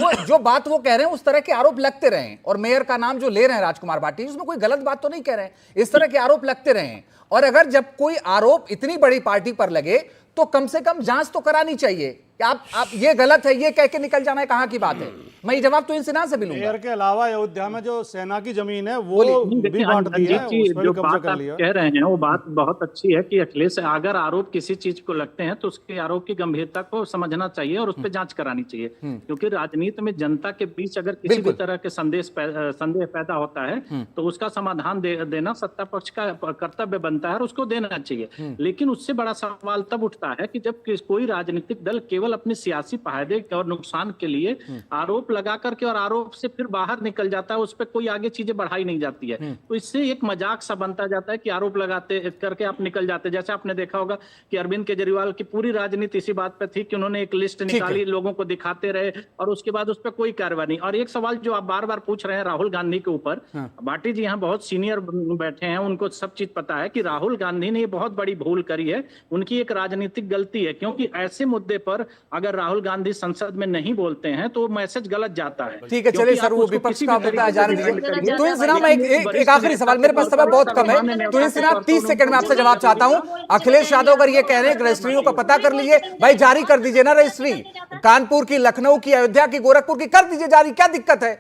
वो जो बात वो कह रहे हैं उस तरह के आरोप लगते रहे हैं। और मेयर का नाम जो ले रहे हैं राजकुमार भाटी, उसमें कोई गलत बात तो नहीं कह रहे हैं, इस तरह के आरोप लगते रहे हैं। और अगर जब कोई आरोप इतनी बड़ी पार्टी पर लगे तो कम से कम जांच तो करानी चाहिए। आप ये गलत है ये कह के निकल जाना है, कहां की बात है? मैं ये जवाब तो इन सिन्हा से भी लूंगा। मेयर के अलावा अयोध्या में जो सेना की जमीन है वो देखिए, भी बांट दी है, अजीत जी, उस पर भी जो कब्जा बात कर आप लिया। कह रहे हैं वो बात बहुत अच्छी है कि अखिलेश अगर आरोप किसी चीज को लगते हैं तो उसके आरोप की गंभीरता को समझना चाहिए और उस पर जांच करानी चाहिए, क्योंकि राजनीति में जनता के बीच अगर किसी भी तरह के संदेह पैदा होता है तो उसका समाधान देना सत्ता पक्ष का कर्तव्य बनता है और उसको देना चाहिए। लेकिन उससे बड़ा सवाल तब उठता है कि जब कोई राजनीतिक दल केवल अपने सियासी फायदे और नुकसान के लिए आरोप लगा करके और आरोप से फिर बाहर निकल जाता है, उस पर कोई आगे चीजें बढ़ाई नहीं जाती है। तो इससे एक मजाक सा बनता जाता है कि आरोप लगाते करके आप निकल जाते। जैसे आपने देखा होगा कि अरविंद केजरीवाल की पूरी राजनीति इसी बात पे थी कि उन्होंने एक लिस्ट निकाली, लोगों को दिखाते रहे और उसके बाद उस पर कोई कार्रवाई नहीं। और एक सवाल जो आप बार बार पूछ रहे हैं राहुल गांधी के ऊपर, भाटी जी यहाँ बहुत सीनियर बैठे हैं, उनको सब चीज पता है कि राहुल गांधी ने ये बहुत बड़ी भूल करी है, उनकी एक राजनीतिक गलती है, क्योंकि ऐसे मुद्दे पर अगर राहुल गांधी संसद में नहीं बोलते हैं तो मैसेज गलत जाता है। ठीक है, चलिए सर, वो विपक्ष का मुद्दा जाने दीजिए। तो इन सिन्हा, मैं एक आखिरी सवाल, मेरे पास समय बहुत कम है, तो इन सिन्हा 30 सेकंड में आपसे जवाब चाहता हूं। अखिलेश यादव अगर ये कह रहे हैं कि रजिस्ट्रियों का पता कर लीजिए, भाई जारी कर दीजिए ना रजिस्ट्री, कानपुर की, लखनऊ की, अयोध्या की, गोरखपुर की कर दीजिए जारी, क्या दिक्कत है?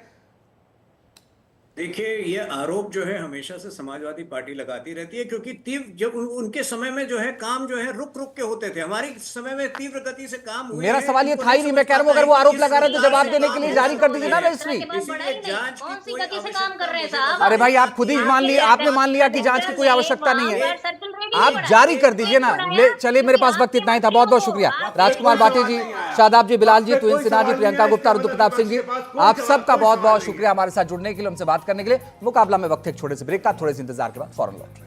देखिए, ये आरोप जो है हमेशा से समाजवादी पार्टी लगाती रहती है, क्योंकि तीव्र जब उनके समय में जो है काम जो है रुक रुक के होते थे, हमारी समय में तीव्र गति से काम हुए। मेरा सवाल ये था ही नहीं, मैं कह रहा हूं अगर वो आरोप लगा रहे हैं तो जवाब देने के लिए जारी कर दीजिए ना रजिस्ट्री। कौन सी गति से काम कर रहे हैं साहब? अरे भाई, आप खुद ही मान लिया, आपने मान लिया कि जांच की कोई आवश्यकता नहीं है, आप जारी कर दीजिए ना। चलिए, मेरे पास वक्त इतना ही था, बहुत बहुत शुक्रिया राजकुमार भाटी जी, शादाब जी, बिलाल जी, तुहिन सिन्हा जी, प्रियंका गुप्ता, रुद्र प्रताप सिंह जी, आप सबका बहुत बहुत शुक्रिया हमारे साथ जुड़ने के लिए, हमसे बात करने के लिए। मुकाबला में वक्त एक छोटे से ब्रेक का, थोड़े से इंतजार के बाद फौरन लौट रहे हैं।